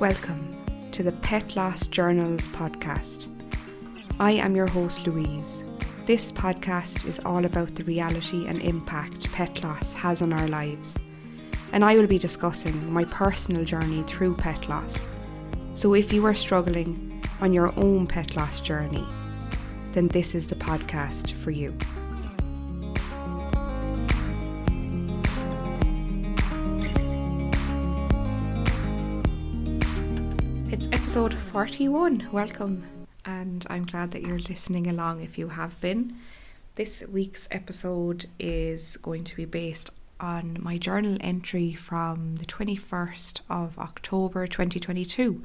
Welcome to the Pet Loss Journals podcast. I am your host Louise. This podcast is all about the reality and impact pet loss has on our lives, and I will be discussing my personal journey through pet loss. So if you are struggling on your own pet loss journey, then this is the podcast for you. It's episode 41. Welcome, and I'm glad that you're listening along if you have been. This week's episode is going to be based on my journal entry from the 21st of October 2022.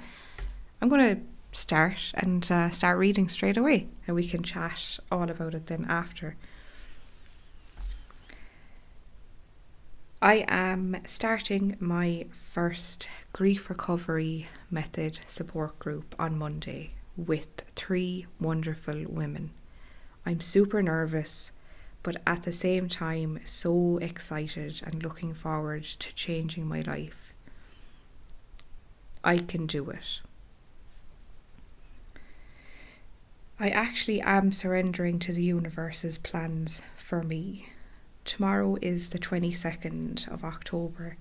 I'm going to start reading straight away, and we can chat all about it then after. I am starting my first grief recovery method support group on Monday with 3 wonderful women. I'm super nervous, but at the same time so excited and looking forward to changing my life. I can do it. I actually am surrendering to the universe's plans for me. Tomorrow is the 22nd of October,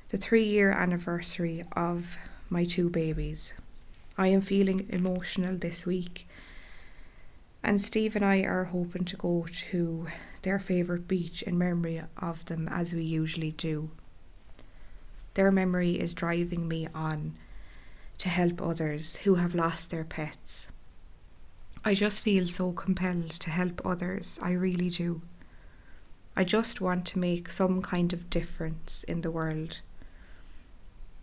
the 3-year anniversary of my 2 babies. I am feeling emotional this week, and Steve and I are hoping to go to their favourite beach in memory of them, as we usually do. Their memory is driving me on to help others who have lost their pets. I just feel so compelled to help others, I really do. I just want to make some kind of difference in the world.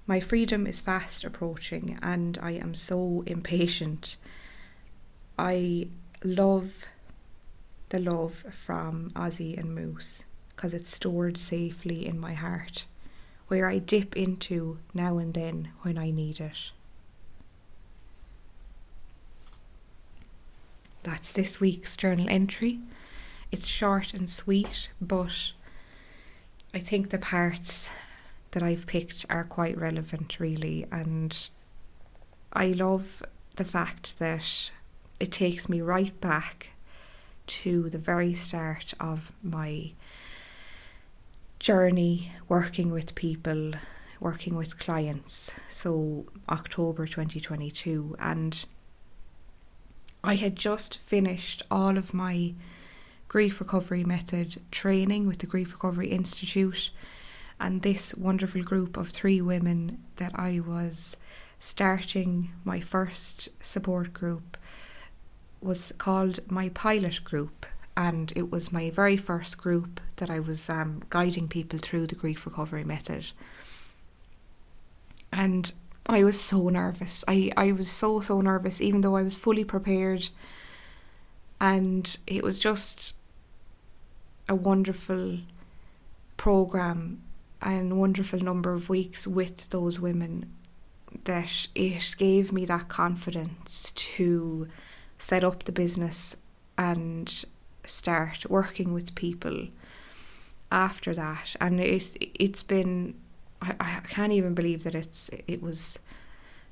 My freedom is fast approaching and I am so impatient. I love the love from Ozzy and Moose because it's stored safely in my heart, where I dip into now and then when I need it. That's this week's journal entry. It's short and sweet, but I think the parts that I've picked are quite relevant, really, and I love the fact that it takes me right back to the very start of my journey working with people, working with clients, so October 2022, and I had just finished all of my grief recovery method training with the Grief Recovery Institute, and this wonderful group of 3 women that I was starting my first support group was called my pilot group, and it was my very first group that I was guiding people through the grief recovery method. And I was so nervous. I was so nervous, even though I was fully prepared, and it was just a wonderful program and wonderful number of weeks with those women that it gave me that confidence to set up the business and start working with people after that. And it's been, I can't even believe that it was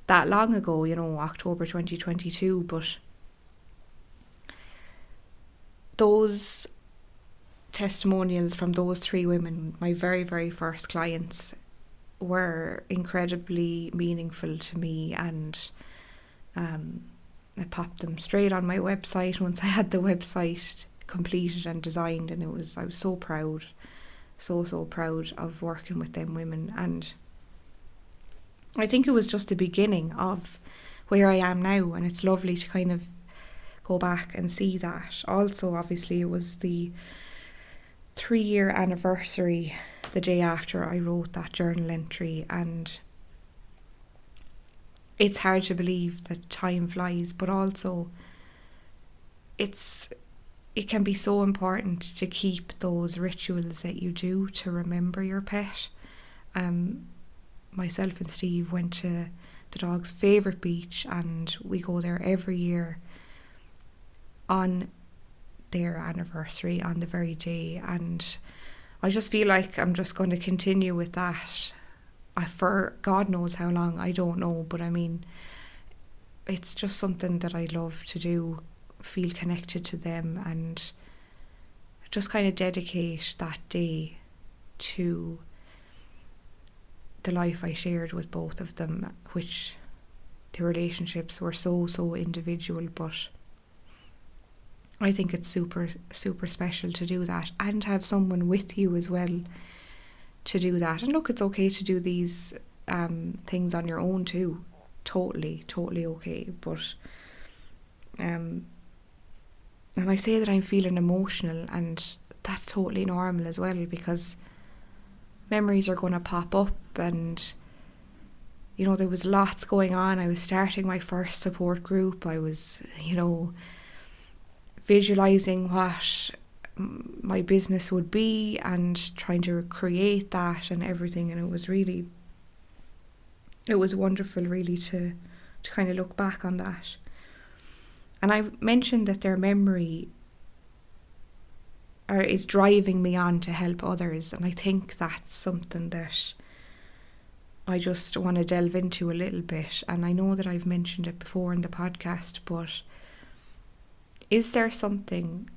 that long ago, October 2022, but those testimonials from those 3 women, my very, very first clients, were incredibly meaningful to me, and I popped them straight on my website once I had the website completed and designed, and I was so proud, so proud of working with them women. And I think it was just the beginning of where I am now, and it's lovely to kind of go back and see that. Also, obviously, it was the 3-year anniversary the day after I wrote that journal entry, and it's hard to believe that time flies, but also it can be so important to keep those rituals that you do to remember your pet. Myself and Steve went to the dog's favourite beach, and we go there every year on their anniversary, on the very day, and I just feel like I'm just going to continue with that for God knows how long, I don't know, but I mean, it's just something that I love to do, feel connected to them, and just kind of dedicate that day to the life I shared with both of them, which the relationships were so individual, but I think it's super special to do that and have someone with you as well to do that. And look, it's okay to do these things on your own too. Totally okay. But and I say that I'm feeling emotional, and that's totally normal as well, because memories are going to pop up, and you know, there was lots going on. I was starting my first support group. I was, you know, visualizing what my business would be and trying to create that and everything, and it was wonderful really to kind of look back on that. And I mentioned that their memory is driving me on to help others, and I think that's something that I just want to delve into a little bit. And I know that I've mentioned it before in the podcast, but is there something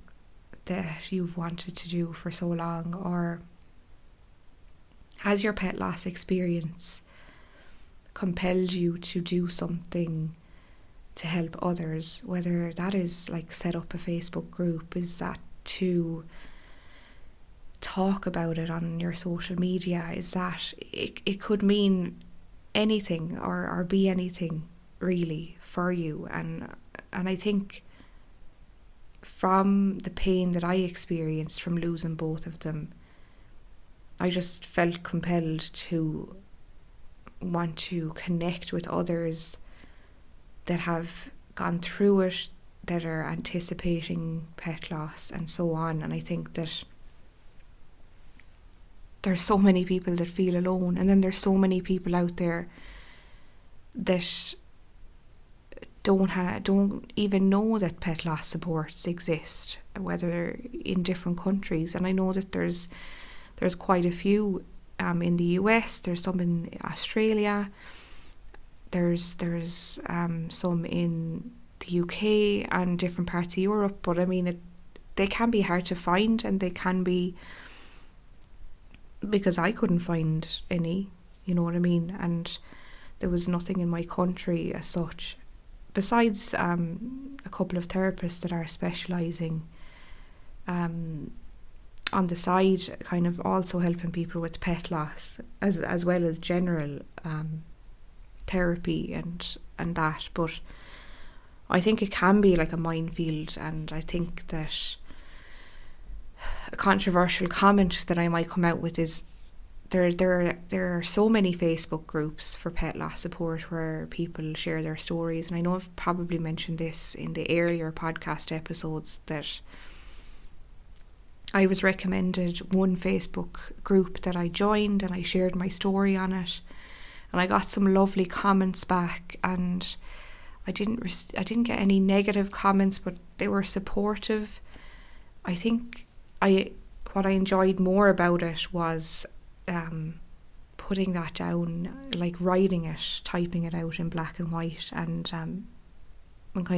that you've wanted to do for so long, or has your pet loss experience compelled you to do something to help others? Whether that is like set up a Facebook group, is that to talk about it on your social media, is that it could mean anything or be anything really for you. And I think from the pain that I experienced from losing both of them, I just felt compelled to want to connect with others that have gone through it, that are anticipating pet loss and so on. And I think that there's so many people that feel alone, and then there's so many people out there that don't even know that pet loss supports exist, whether in different countries. And I know that there's quite a few in the US, there's some in Australia, there's some in the UK and different parts of Europe. But I mean, they can be hard to find, and they can be, because I couldn't find any, you know what I mean, and there was nothing in my country as such, besides a couple of therapists that are specialising on the side, kind of also helping people with pet loss, as well as general therapy and that. But I think it can be like a minefield, and I think that a controversial comment that I might come out with is there are so many Facebook groups for pet loss support where people share their stories. And I know I've probably mentioned this in the earlier podcast episodes, that I was recommended one Facebook group that I joined, and I shared my story on it, and I got some lovely comments back, and I didn't get any negative comments, but they were supportive. I think what I enjoyed more about it was putting that down, like writing it, typing it out in black and white, and kind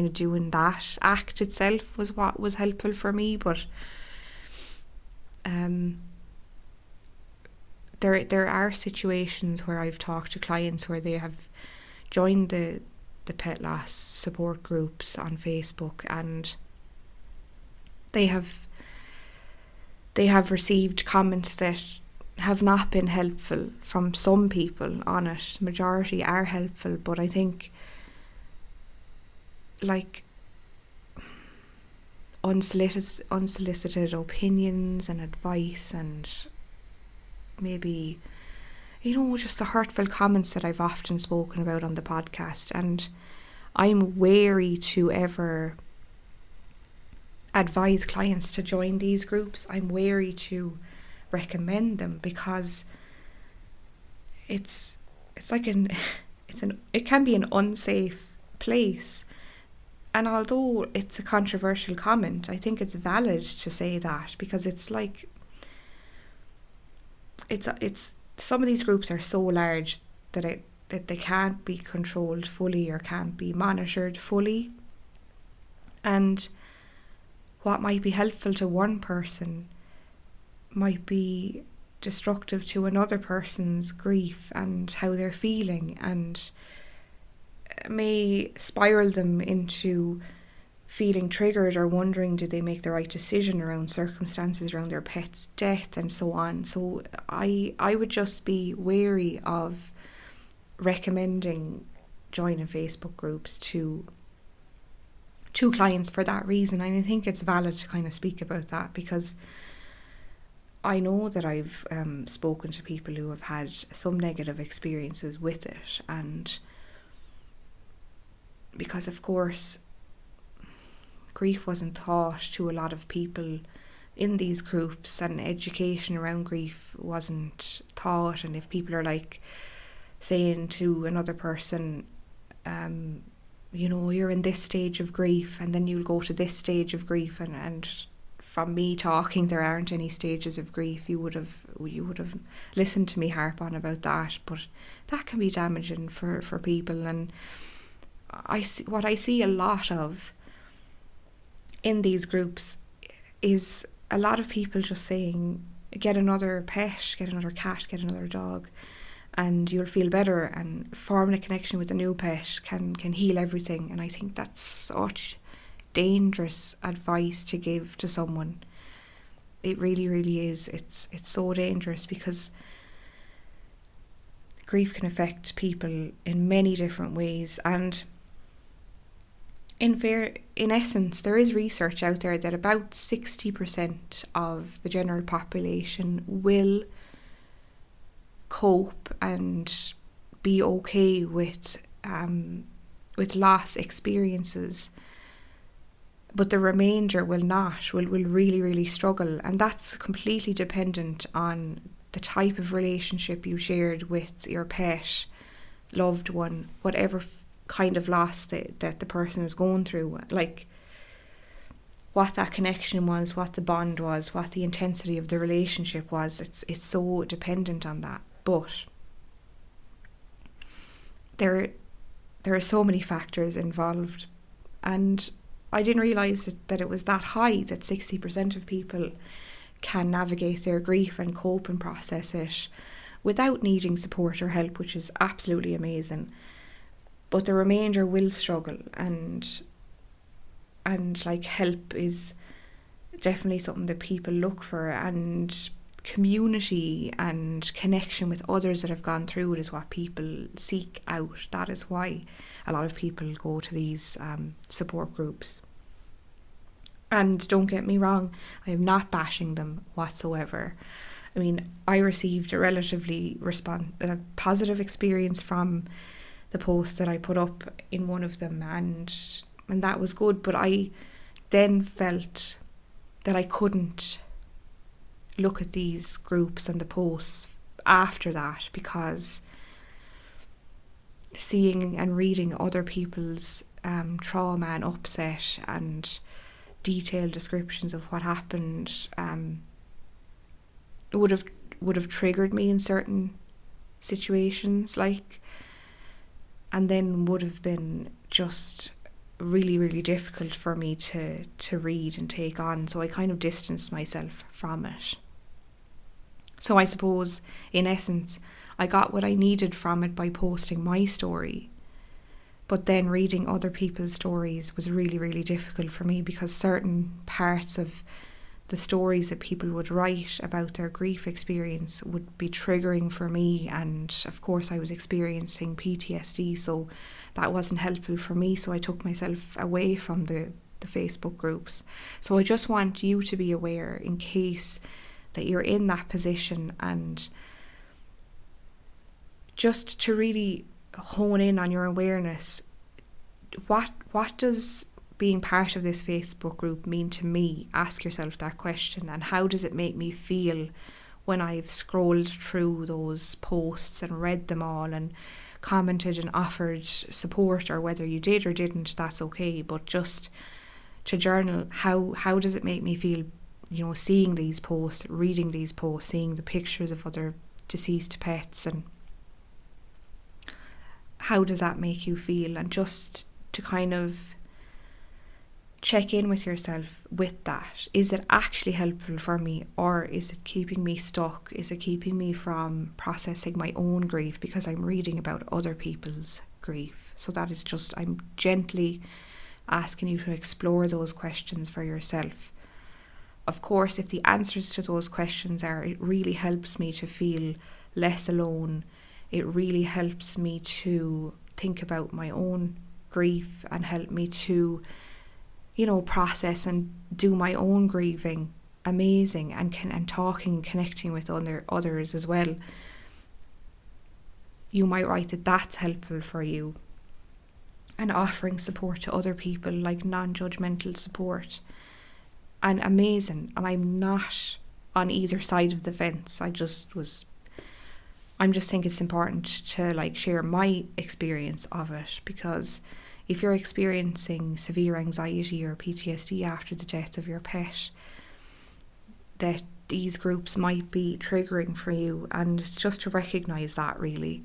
of doing that act itself was what was helpful for me. But there are situations where I've talked to clients where they have joined the pet loss support groups on Facebook, and they have received comments that have not been helpful from some people on it. The majority are helpful, but I think like unsolicited opinions and advice, and maybe, you know, just the hurtful comments that I've often spoken about on the podcast. And I'm wary to ever advise clients to join these groups. I'm wary to recommend them, because it's like it can be an unsafe place. And although it's a controversial comment, I think it's valid to say that, because it's like it's some of these groups are so large that they can't be controlled fully or can't be monitored fully. And what might be helpful to one person might be destructive to another person's grief and how they're feeling, and may spiral them into feeling triggered or wondering did they make the right decision around circumstances around their pet's death and so on. So I would just be wary of recommending joining Facebook groups to clients for that reason. And I think it's valid to kind of speak about that, because I know that I've spoken to people who have had some negative experiences with it, and because of course grief wasn't taught to a lot of people in these groups, and education around grief wasn't taught. And if people are like saying to another person, you're in this stage of grief and then you'll go to this stage of grief, and from me talking, there aren't any stages of grief, you would have listened to me harp on about that. But that can be damaging for people. And what I see a lot of in these groups is a lot of people just saying, get another pet, get another cat, get another dog, and you'll feel better, and forming a connection with a new pet can heal everything. And I think that's such dangerous advice to give to someone. It really, really is. It's so dangerous, because grief can affect people in many different ways. And in essence, there is research out there that about 60% of the general population will cope and be okay with loss experiences, but the remainder will not, will really, really struggle. And that's completely dependent on the type of relationship you shared with your pet, loved one, whatever kind of loss that the person is going through, like what that connection was, what the bond was, what the intensity of the relationship was. It's so dependent on that. But there are so many factors involved, and I didn't realise that it was that high, that 60% of people can navigate their grief and cope and process it without needing support or help, which is absolutely amazing. But the remainder will struggle, and like help is definitely something that people look for, and community and connection with others that have gone through it is what people seek out. That is why a lot of people go to these support groups. And don't get me wrong, I am not bashing them whatsoever. I mean, I received a relatively positive experience from the post that I put up in one of them, and that was good. But I then felt that I couldn't look at these groups and the posts after that, because seeing and reading other people's trauma and upset and detailed descriptions of what happened would have triggered me in certain situations, and then would have been just really, really difficult for me to read and take on. So I kind of distanced myself from it. So I suppose, in essence, I got what I needed from it by posting my story. But then reading other people's stories was really, really difficult for me, because certain parts of the stories that people would write about their grief experience would be triggering for me. And of course I was experiencing PTSD, so that wasn't helpful for me. So I took myself away from the Facebook groups. So I just want you to be aware, in case that you're in that position, and just to really hone in on your awareness. What does being part of this Facebook group mean to me? Ask yourself that question. And how does it make me feel when I've scrolled through those posts and read them all and commented and offered support? Or whether you did or didn't, that's okay. But just to journal, how does it make me feel, seeing these posts, reading these posts, seeing the pictures of other deceased pets, and how does that make you feel? And just to kind of check in with yourself with that. Is it actually helpful for me, or is it keeping me stuck? Is it keeping me from processing my own grief because I'm reading about other people's grief? So that is just, I'm gently asking you to explore those questions for yourself. Of course, if the answers to those questions are, it really helps me to feel less alone. It really helps me to think about my own grief and help me to, process and do my own grieving. Amazing. And talking and connecting with others as well. You might write that that's helpful for you. And offering support to other people, like non-judgmental support. And amazing. And I'm not on either side of the fence. I just think it's important to share my experience of it, because if you're experiencing severe anxiety or PTSD after the death of your pet, that these groups might be triggering for you, and it's just to recognise that, really,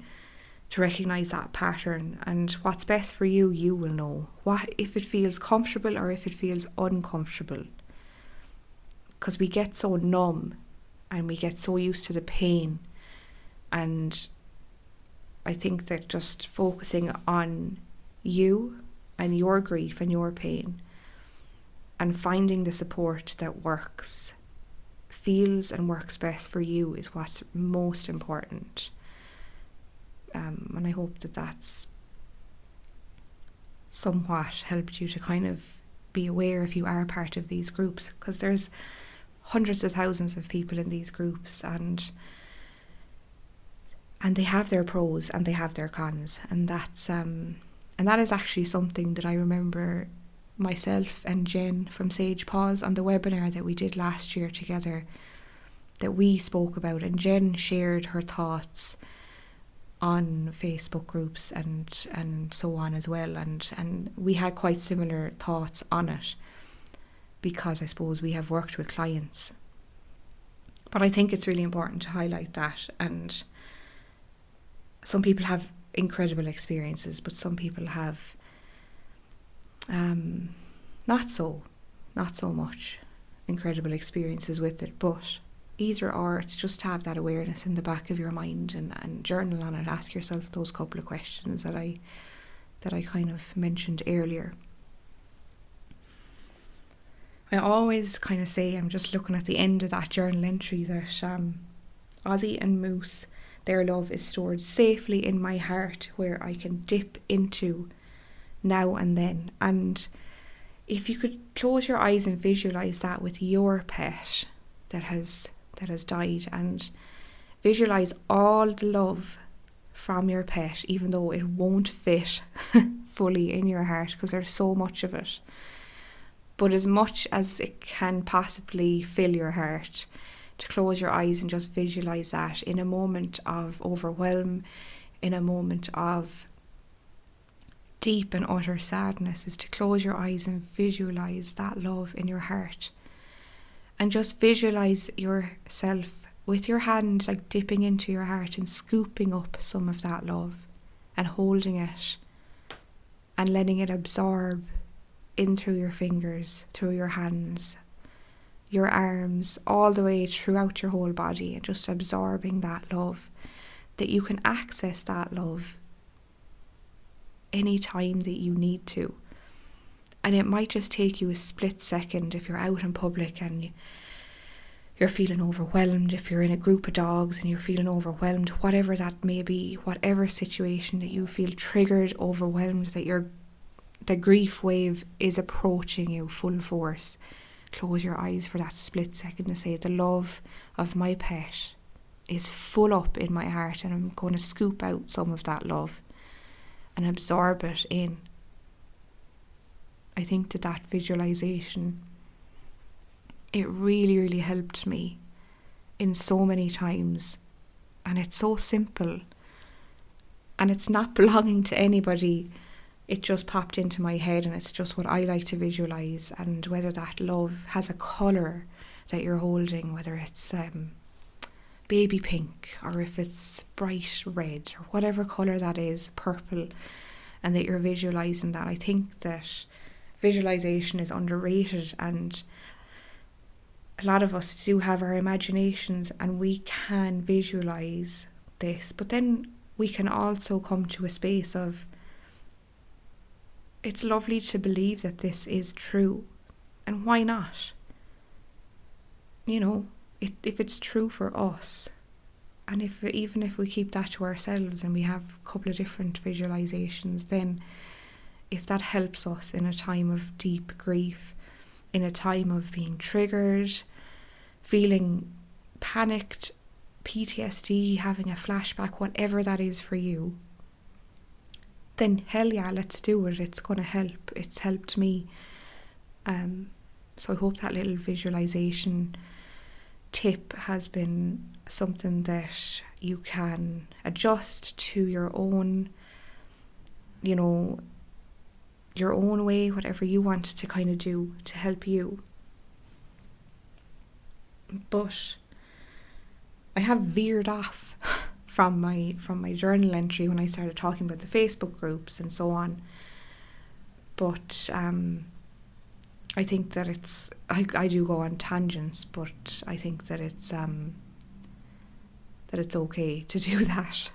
to recognise that pattern, and what's best for you, you will know. What if it feels comfortable or if it feels uncomfortable, because we get so numb and we get so used to the pain. And I think that just focusing on you and your grief and your pain and finding the support that feels and works best for you is what's most important. And I hope that that's somewhat helped you to kind of be aware if you are part of these groups, because there's hundreds of thousands of people in these groups, and they have their pros and they have their cons, and that is actually something that I remember myself and Jen from Sage Pause on the webinar that we did last year together, that we spoke about, and Jen shared her thoughts on Facebook groups and so on as well, and we had quite similar thoughts on it, because I suppose we have worked with clients. But I think it's really important to highlight that, and some people have incredible experiences, but some people have not so much incredible experiences with it. But either or, it's just to have that awareness in the back of your mind and journal on it. Ask yourself those couple of questions that I kind of mentioned earlier. I always kind of say, I'm just looking at the end of that journal entry, that Ozzy and Moose, their love is stored safely in my heart, where I can dip into now and then. And if you could close your eyes and visualise that with your pet that has died, and visualise all the love from your pet, even though it won't fit fully in your heart because there's so much of it, but as much as it can possibly fill your heart, to close your eyes and just visualise that in a moment of overwhelm, in a moment of deep and utter sadness, is to close your eyes and visualise that love in your heart. And just visualise yourself with your hand dipping into your heart and scooping up some of that love and holding it and letting it absorb in through your fingers, through your hands, your arms, all the way throughout your whole body, and just absorbing that love, that you can access that love any time that you need to. And it might just take you a split second if you're out in public and you're feeling overwhelmed, if you're in a group of dogs and you're feeling overwhelmed, whatever that may be, whatever situation that you feel triggered, overwhelmed, that the grief wave is approaching you full force. Close your eyes for that split second to say, the love of my pet is full up in my heart, and I'm going to scoop out some of that love and absorb it in. I think that visualization, it really, really helped me in so many times. And it's so simple. And it's not belonging to anybody. It just popped into my head, and it's just what I like to visualise. And whether that love has a colour that you're holding, whether it's baby pink, or if it's bright red, or whatever colour that is, purple, and that you're visualising that. I think that visualisation is underrated, and a lot of us do have our imaginations and we can visualise this, but then we can also come to a space of, it's lovely to believe that this is true, and why not? You know, if it's true for us, and even if we keep that to ourselves and we have a couple of different visualizations, then if that helps us in a time of deep grief, in a time of being triggered, feeling panicked, PTSD, having a flashback, whatever that is for you, then hell yeah, let's do it. It's going to help. It's helped me. So I hope that little visualization tip has been something that you can adjust to your own, you know, your own way, whatever you want to kind of do to help you. But I have veered off from my journal entry when I started talking about the Facebook groups and so on. But I think that I do go on tangents, but I think that it's okay to do that.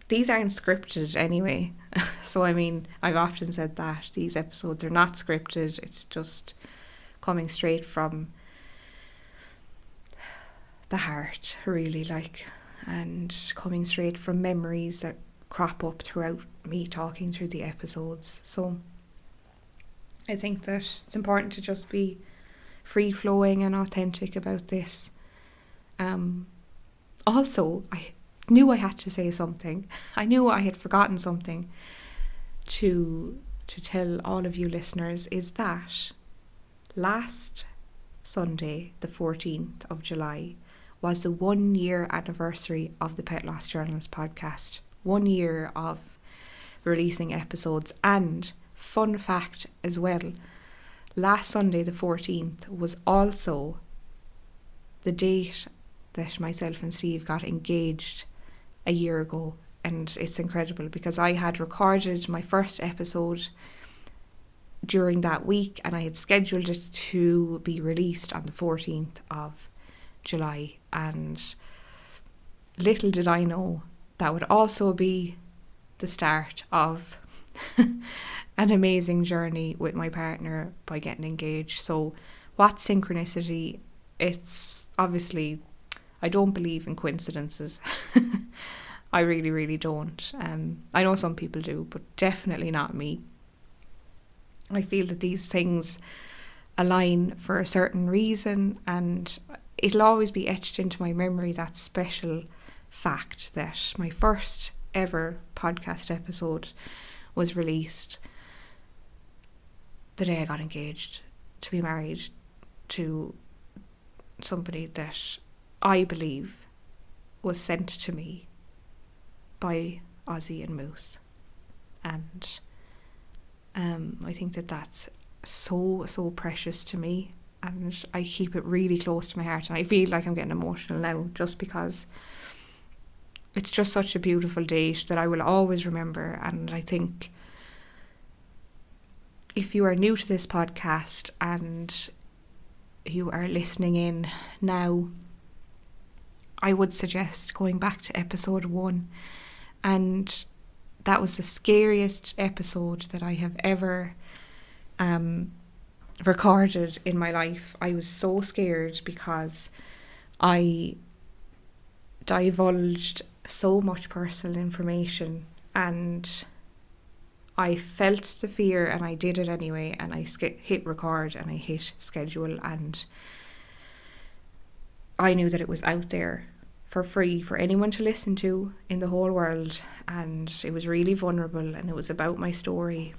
These aren't scripted anyway. So I mean, I've often said that these episodes are not scripted. It's just coming straight from the heart, really, like, and coming straight from memories that crop up throughout me talking through the episodes. So I think that it's important to just be free-flowing and authentic about this. Also, I knew I had to say something. I knew I had forgotten something to tell all of you listeners, is that last Sunday, the 14th of July, was the 1 year anniversary of the Pet Loss Journals podcast. 1 year of releasing episodes. And fun fact as well, last Sunday the 14th was also the date that myself and Steve got engaged a year ago. And it's incredible because I had recorded my first episode during that week and I had scheduled it to be released on the 14th of July, and little did I know that would also be the start of an amazing journey with my partner by getting engaged. So what synchronicity? It's obviously, I don't believe in coincidences. I really, really don't. I know some people do, but definitely not me. I feel that these things align for a certain reason, and it'll always be etched into my memory, that special fact that my first ever podcast episode was released the day I got engaged to be married to somebody that I believe was sent to me by Ozzy and Moose. And I think that that's so precious to me, and I keep it really close to my heart, and I feel like I'm getting emotional now just because it's just such a beautiful date that I will always remember. And I think if you are new to this podcast and you are listening in now, I would suggest going back to episode 1, and that was the scariest episode that I have ever recorded in my life. I was so scared because I divulged so much personal information, and I felt the fear and I did it anyway, and I hit record and I hit schedule, and I knew that it was out there for free for anyone to listen to in the whole world, and it was really vulnerable, and it was about my story,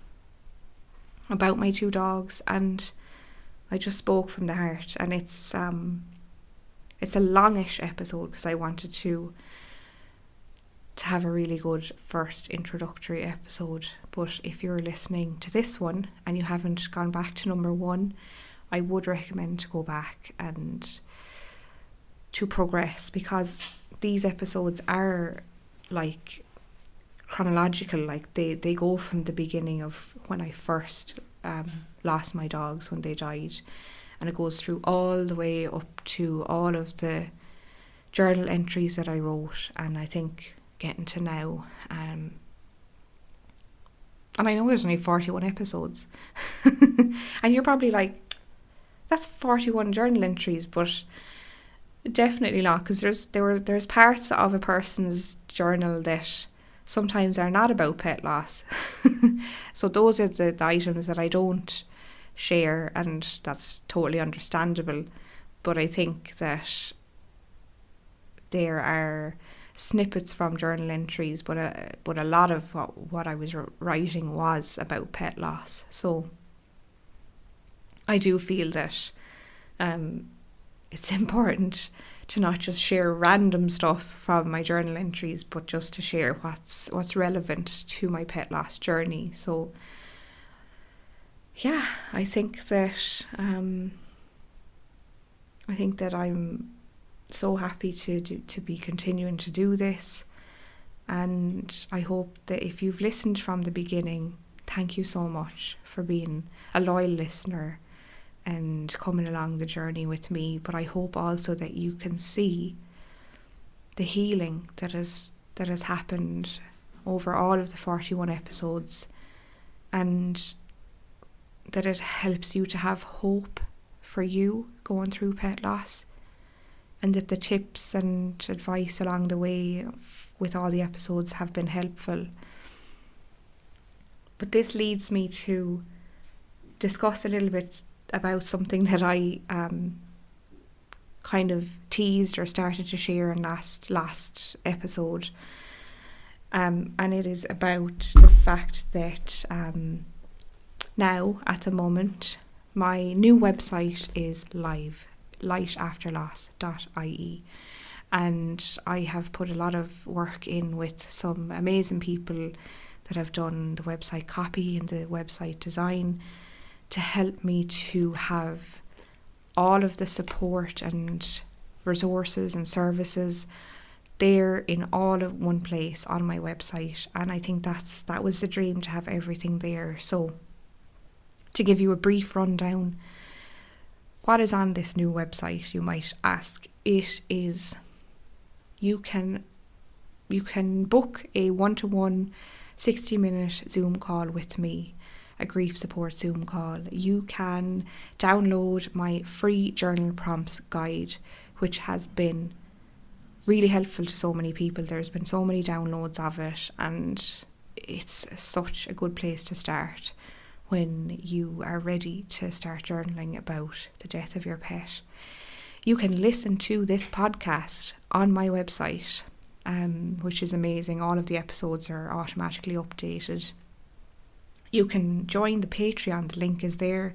about my 2 dogs, and I just spoke from the heart. And it's a longish episode because I wanted to have a really good first introductory episode. But if you're listening to this one and you haven't gone back to number 1, I would recommend to go back and to progress, because these episodes are like chronological, like they go from the beginning of when I first lost my dogs, when they died, and it goes through all the way up to all of the journal entries that I wrote, and I think getting to now. And I know there's only 41 episodes. And you're probably like, that's 41 journal entries, but definitely not, because there's parts of a person's journal that sometimes are not about pet loss. So those are the items that I don't share, and that's totally understandable. But I think that there are snippets from journal entries, but a lot of what I was writing was about pet loss. So I do feel that it's important to not just share random stuff from my journal entries, but just to share what's relevant to my pet loss journey. So yeah, I think that I'm so happy to be continuing to do this, and I hope that if you've listened from the beginning, thank you so much for being a loyal listener and coming along the journey with me. But I hope also that you can see the healing that has happened over all of the 41 episodes, and that it helps you to have hope for you going through pet loss, and that the tips and advice along the way with all the episodes have been helpful. But this leads me to discuss a little bit about something that I kind of teased or started to share in last episode. And it is about the fact that now, at the moment, my new website is live, lightafterloss.ie, and I have put a lot of work in with some amazing people that have done the website copy and the website design to help me to have all of the support and resources and services there in all of one place on my website. And I think that was the dream, to have everything there. So to give you a brief rundown, what is on this new website, you might ask? It is, you can book a 1-to-1 60-minute Zoom call with me, a grief support Zoom call. You can download my free journal prompts guide, which has been really helpful to so many people. There's been so many downloads of it, and it's such a good place to start when you are ready to start journaling about the death of your pet. You can listen to this podcast on my website, which is amazing. All of the episodes are automatically updated. You can join the Patreon, the link is there.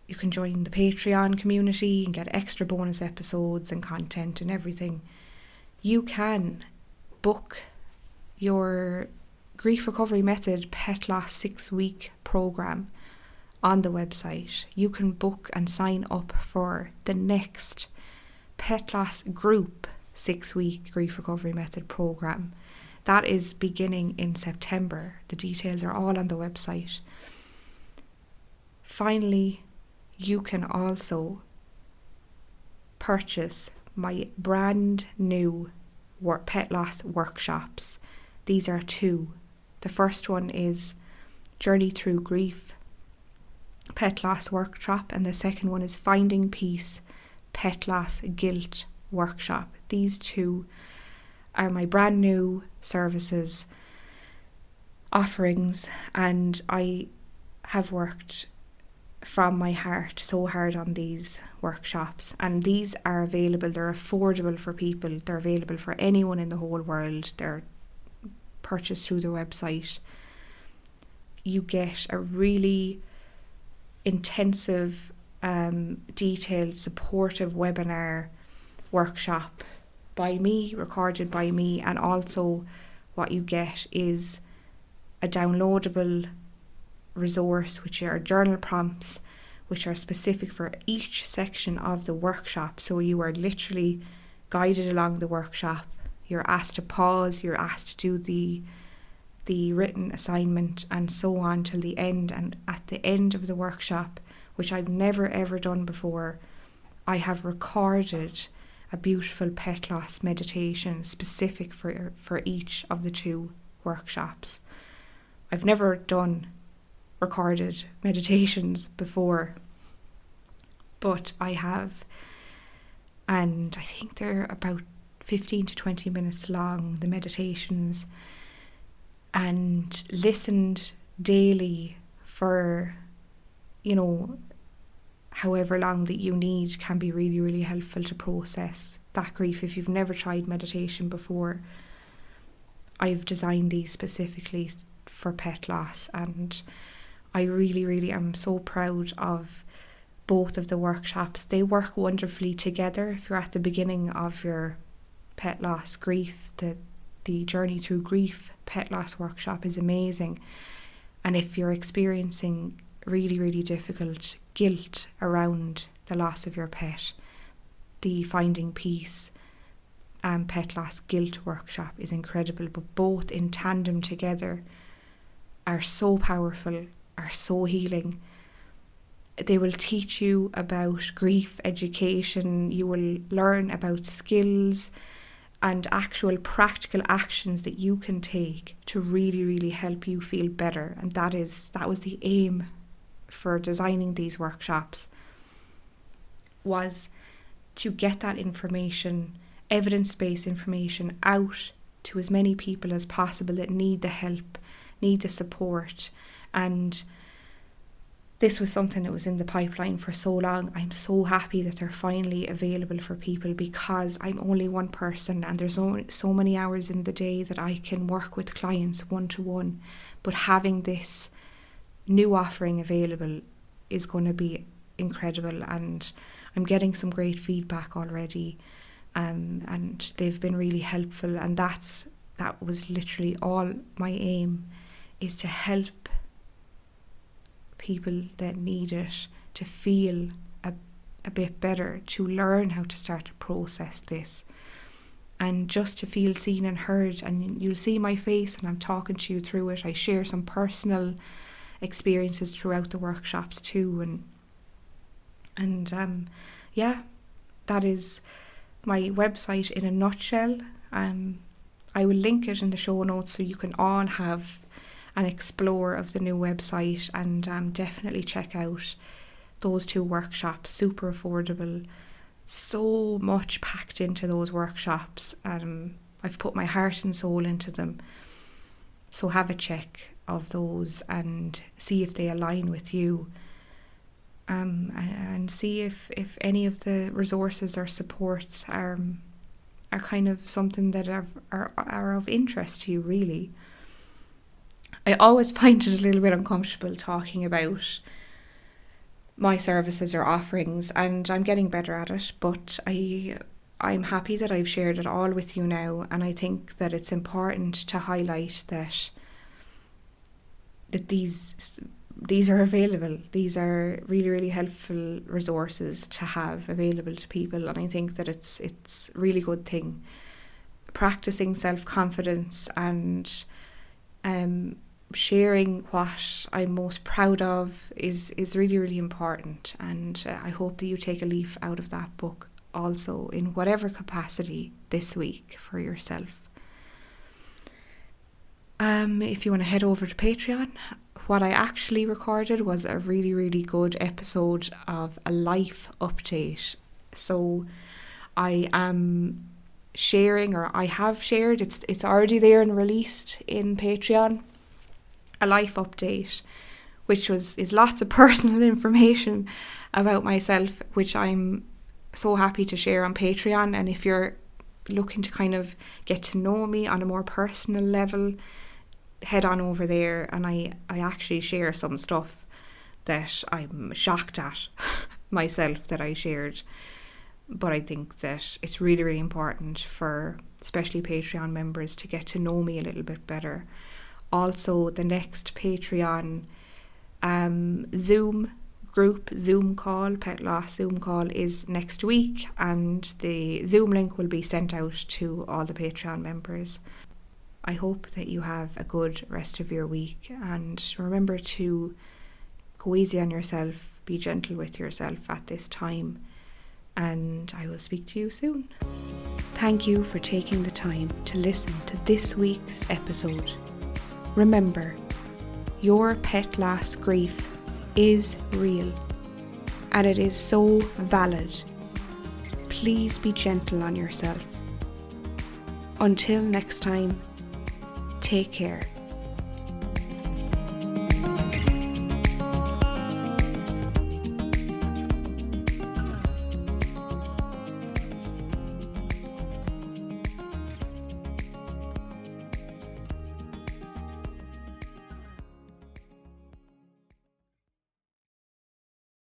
You can join the Patreon community and get extra bonus episodes and content and everything. You can book your Grief Recovery Method Pet Loss 6-week program on the website. You can book and sign up for the next Pet Loss Group 6-week Grief Recovery Method program. That is beginning in September. The details are all on the website. Finally, you can also purchase my brand new pet loss workshops. These are 2. The first one is Journey Through Grief Pet Loss Workshop, and the second one is Finding Peace Pet Loss Guilt Workshop. These 2 are my brand new services offerings, and I have worked from my heart so hard on these workshops, and these are available. They're affordable for people. They're available for anyone in the whole world. They're purchased through the website. You get a really intensive, detailed, supportive webinar workshop by me, recorded by me, and also what you get is a downloadable resource, which are journal prompts which are specific for each section of the workshop. So you are literally guided along the workshop. You're asked to pause, you're asked to do the written assignment and so on till the end. And at the end of the workshop, which I've never ever done before, I have recorded a beautiful pet loss meditation specific for each of the 2 workshops. I've never done recorded meditations before, but I have, and I think they're about 15 to 20 minutes long, the meditations, and listened daily for, however long that you need can be really, really helpful to process that grief. If you've never tried meditation before, I've designed these specifically for pet loss, and I really, really am so proud of both of the workshops. They work wonderfully together. If you're at the beginning of your pet loss grief, the Journey Through Grief pet loss workshop is amazing. And if you're experiencing really, really difficult guilt around the loss of your pet, the Finding Peace and Pet Loss Guilt workshop is incredible. But both in tandem together are so powerful, are so healing. They will teach you about grief education. You will learn about skills and actual practical actions that you can take to really, really help you feel better. And that was the aim for designing these workshops, was to get that information, evidence-based information, out to as many people as possible that need the help, need the support. And this was something that was in the pipeline for so long. I'm so happy that they're finally available for people, because I'm only one person and there's only so many hours in the day that I can work with clients one-to-one. But having this new offering available is going to be incredible, and I'm getting some great feedback already, and they've been really helpful. And that was literally all my aim, is to help people that need it to feel a bit better, to learn how to start to process this, and just to feel seen and heard. And you'll see my face and I'm talking to you through it. I share some personal experiences throughout the workshops too, and that is my website in a nutshell. I will link it in the show notes so you can all have an explore of the new website, and definitely check out those 2 workshops. Super affordable, so much packed into those workshops. I've put my heart and soul into them, so have a check of those and see if they align with you, and see if any of the resources or supports are kind of something that are of interest to you, really. I always find it a little bit uncomfortable talking about my services or offerings, and I'm getting better at it, but I'm happy that I've shared it all with you now. And I think that it's important to highlight that these are available. These are really, really helpful resources to have available to people, and I think that it's a really good thing. Practicing self-confidence and sharing what I'm most proud of is really, really important, and I hope that you take a leaf out of that book also, in whatever capacity this week, for yourself. If you want to head over to Patreon, what I actually recorded was a really, really good episode of a life update. So I am sharing, or I have shared, it's already there and released in Patreon, a life update, which is lots of personal information about myself, which I'm so happy to share on Patreon. And if you're looking to kind of get to know me on a more personal level, head on over there, and I actually share some stuff that I'm shocked at myself that I shared. But I think that it's really, really important for especially Patreon members to get to know me a little bit better. Also, the next Patreon Zoom group Zoom call, Pet Loss Zoom call, is next week, and the Zoom link will be sent out to all the Patreon members. I hope that you have a good rest of your week, and remember to go easy on yourself, be gentle with yourself at this time, and I will speak to you soon. Thank you for taking the time to listen to this week's episode. Remember, your pet loss grief is real, and it is so valid. Please be gentle on yourself. Until next time, take care.